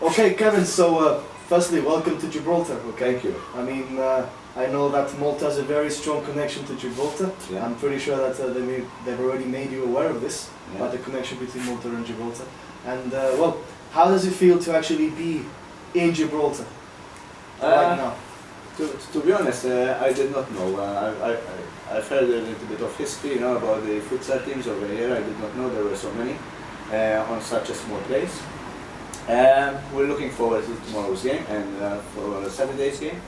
Okay, Kevin, so firstly, welcome to Gibraltar, okay? Thank you. I mean, I know that Malta has a very strong connection to Gibraltar. Yeah. I'm pretty sure that they've already made you aware of this, Yeah. about the connection between Malta and Gibraltar. And, well, how does it feel to actually be in Gibraltar right now? To be honest, I did not know. I've heard a little bit of history, about the futsal teams over here. I did not know there were so many on such a small place. We're looking forward to tomorrow's game and for Saturday's game.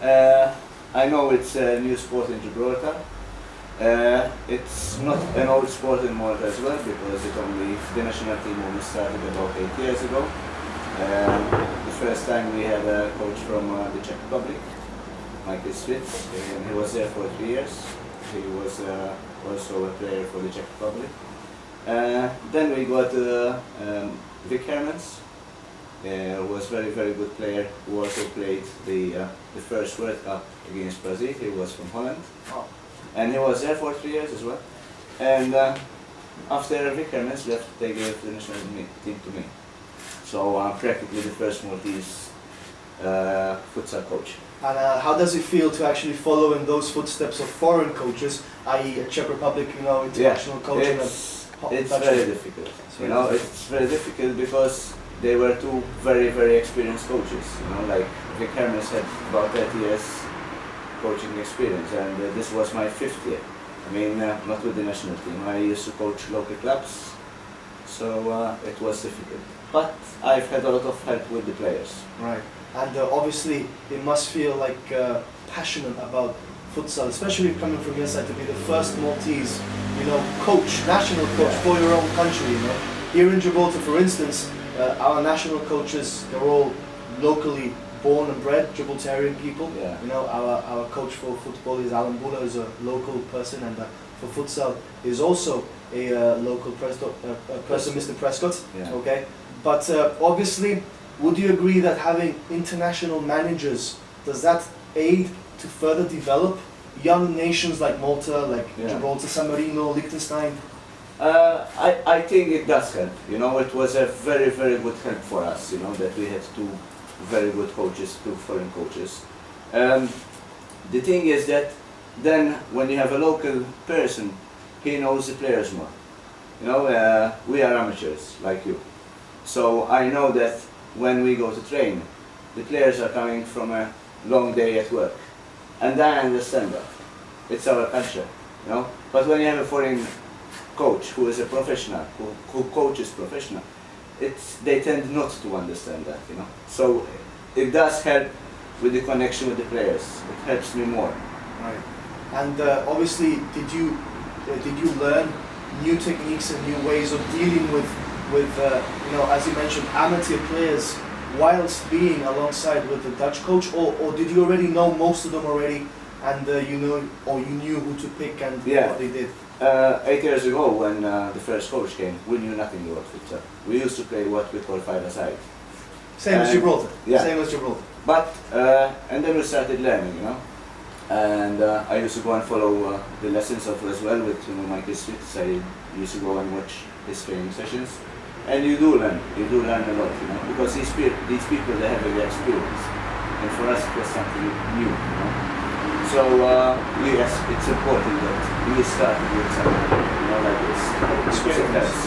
I know it's a new sport in Gibraltar. It's not an old sport in Malta as well because the national team only started about 8 years ago. The first time we had a coach from the Czech Republic, Mifsud, and he was there for 3 years. He was also a player for the Czech Republic. Then we got Vic Hermans, who was very, very good player, who also played the first World Cup against Brazil. He was from Holland. Oh. And he was there for 3 years as well. And after Vic Hermans left, they gave the national team to me. So I'm practically the first Maltese futsal coach. And how does it feel to actually follow in those footsteps of foreign coaches, i.e. Czech Republic, international coach? It's very difficult. It's very difficult because they were two very, very experienced coaches. Like Vic Hermans had about 30 years coaching experience, and this was my 5th year. I mean, not with the national team. I used to coach local clubs, so it was difficult. But I've had a lot of help with the players. Right. And obviously, it must feel like passionate about futsal, especially coming from your side to be the first Maltese, coach, national coach for your own country. Here in Gibraltar, for instance, our national coaches, they're all locally born and bred Gibraltarian people. Yeah. Our coach for football is Alan Buller, is a local person, and for futsal is also a local person, Mr. Prescott. Yeah. Okay, but obviously, would you agree that having international managers, does that aid to further develop young nations like Malta, like Gibraltar, San Marino, Liechtenstein? I think it does help. It was a very, very good help for us. That we had two very good coaches, two foreign coaches. The thing is that then when you have a local person, he knows the players more. We are amateurs like you, so I know that when we go to train, the players are coming from a long day at work, and I understand that. It's our culture, But when you have a foreign coach who is a professional, who coaches professional, they tend not to understand that, So it does help with the connection with the players. It helps me more. Right. And obviously, did you learn new techniques and new ways of dealing with as you mentioned, amateur players whilst being alongside with the Dutch coach, or did you already know most of them already, and you knew who to pick and what they did? 8 years ago, when the first coach came, we knew nothing about futsal. We used to play what we call five-a-side. Same as Gibraltar. Yeah. Same as Gibraltar. But and then we started learning, And I used to go and follow the lessons of as well with my kids. I used to go and watch his training sessions, and you do learn a lot, because these people they have a experience, and for us it was something new, So yes, it's important that we start with something, like this experience.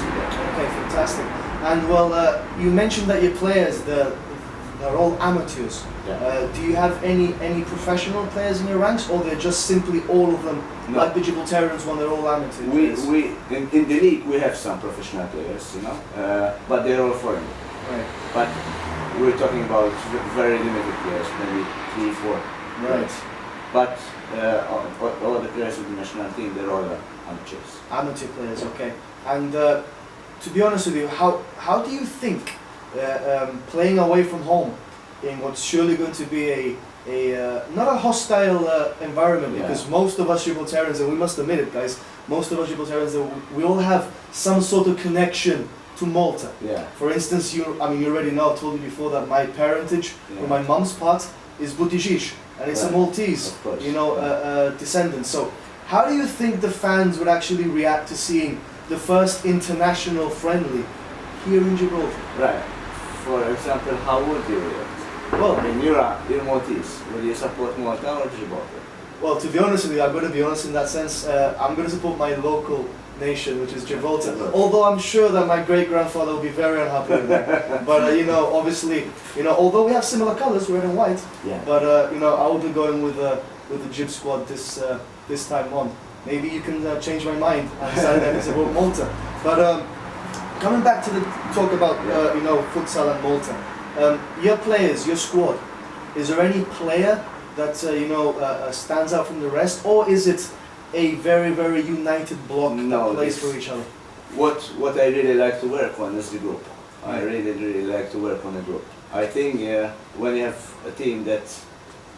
Okay, fantastic. And well, you mentioned that your players, they're all amateurs. Yeah. Do you have any professional players in your ranks, or they're just simply all of them, like the Gibraltarians when they're all amateurs? In the league we have some professional players, but they're all foreign. Right. But we're talking about very limited players, maybe 3, 4. Right. But all the players with the national team, they're all amateurs. Amateur players, okay. And to be honest with you, how do you think playing away from home in what's surely going to be not a hostile environment, because most of us Gibraltarians, and we must admit it, guys, most of us Gibraltarians, we all have some sort of connection to Malta. Yeah. For instance, you already know, I told you before that my parentage, or my mum's part, is Butijic, and it's a Maltese, descendant. So how do you think the fans would actually react to seeing the first international friendly here in Gibraltar? Right. for example, how would you react? Well, I mean, you're Maltese. Will you support Malta or Gibraltar? well, to be honest with you, I'm going to be honest in that sense. I'm going to support my local nation, which is Gibraltar. Although I'm sure that my great-grandfather will be very unhappy with that. But you know, obviously, you know, although we have similar colours, red and white. Yeah. But you know, I will be going with the Gib squad this time on. Maybe you can change my mind and decide that it's about Malta. But coming back to the talk about you know, futsal and Malta. Your players, your squad. Is there any player that you know stands out from the rest, or is it a very, very united block that plays for each other? What I really like to work on is the group. I really like to work on the group. I think when you have a team that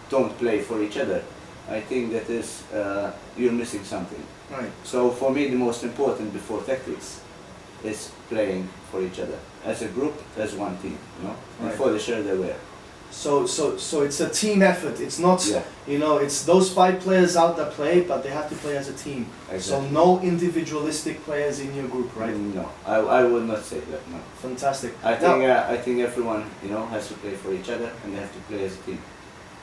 don't play for each other, I think that is you're missing something. Right. So for me, the most important before tactics is playing for each other as a group, as one team. You know, before they share their wear. So it's a team effort. It's not, you know, it's those 5 players out that play, but they have to play as a team. Exactly. So no individualistic players in your group, right? No, I would not say that. No. Fantastic. I think everyone, you know, has to play for each other, and they have to play as a team.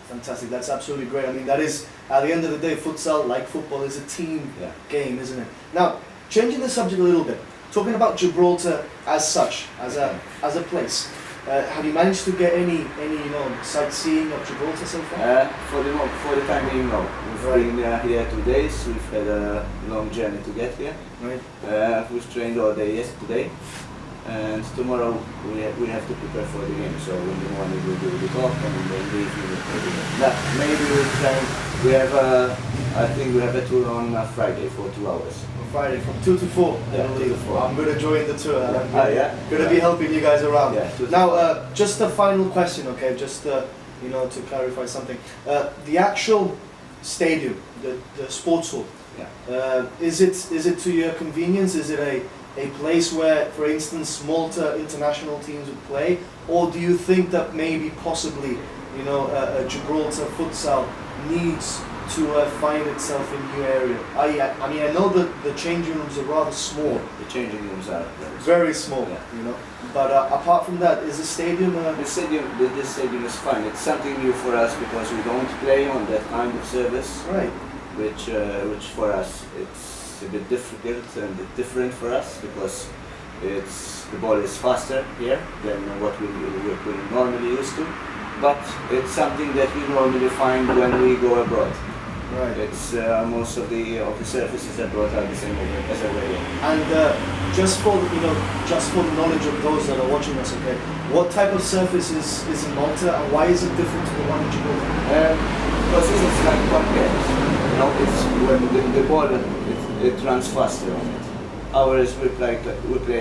Fantastic. That's absolutely great. I mean, that is, at the end of the day, futsal, like football, is a team game, isn't it? Now, changing the subject a little bit, talking about Gibraltar as such, as a place. Have you managed to get any you know, sightseeing of Gibraltar so far? For the time being, no. We've been here 2 days. We've had a long journey to get here. Right. We've trained all day yesterday, and tomorrow we have to prepare for the game. So in the morning we'll do the talk, and in the evening we'll play the game. Maybe we'll try. We have I think we have a tour on Friday for 2 hours. Friday from 2 to 4, I believe. 2 to 4. I'm going to join the tour. I'm going to be helping you guys around. Now, just a final question, okay? Just you know, to clarify something. The actual stadium, the sports hall. Is it to your convenience? Is it a place where, for instance, Malta international teams would play, or do you think that maybe possibly, you know, Gibraltar futsal needs to find itself in new area? I mean, I know that the changing rooms are rather small. The changing rooms are very small, you know. But apart from that, is the stadium? This stadium is fine. It's something new for us because we don't play on that kind of service. Right. Which for us it's a bit difficult and a bit different for us because the ball is faster here than what we're normally used to. But it's something that we normally find when we go abroad. Right. It's most of the surfaces abroad are the same as over here. And just for the knowledge of those that are watching us, okay, what type of surface is in Malta, and why is it different to the one in Gibraltar? Because this is like one catch. You know, it's when the ball it runs faster on it. Ours we play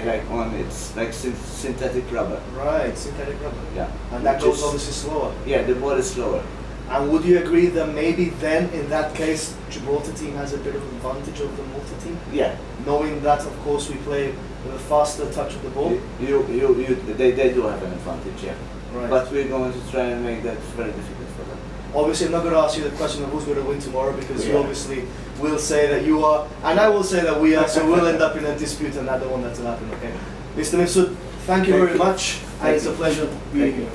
like on it's like synthetic rubber. Right, synthetic rubber. Yeah. And that goes obviously slower. Yeah, the ball is slower. And would you agree that maybe then, in that case, Gibraltar team has a bit of advantage over the Malta team? Yeah. Knowing that, of course, we play with a faster touch of the ball. They do have an advantage, yeah. Right. But we're going to try and make that very difficult for them. Obviously, I'm not going to ask you the question of who's going to win tomorrow because you obviously will say that you are, and I will say that we are, so we'll end up in a dispute, and I don't want that to happen, okay? Mr. Mifsud, thank you very much, and it's a pleasure being here.